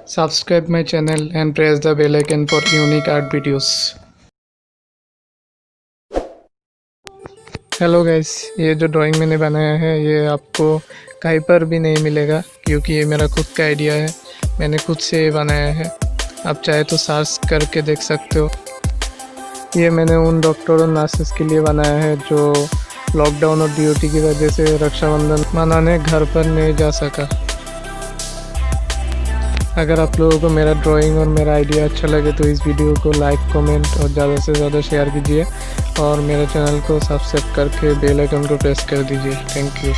Subscribe my channel and press the bell icon for unique art videos. Hello guys, ये जो drawing मैंने बनाया है ये आपको कहीं पर भी नहीं मिलेगा, क्योंकि ये मेरा खुद का आइडिया है। मैंने खुद से ये बनाया है। आप चाहे तो सर्च करके देख सकते हो। ये मैंने उन डॉक्टर और नर्सेस के लिए बनाया है जो लॉकडाउन और ड्यूटी की वजह से रक्षाबंधन मनाने घर पर नहीं जा सका। अगर आप लोगों को मेरा ड्राइंग और मेरा आइडिया अच्छा लगे तो इस वीडियो को लाइक, कमेंट और ज़्यादा से ज़्यादा शेयर कीजिए और मेरे चैनल को सब्सक्राइब करके बेल आइकन को प्रेस कर दीजिए। Thank you.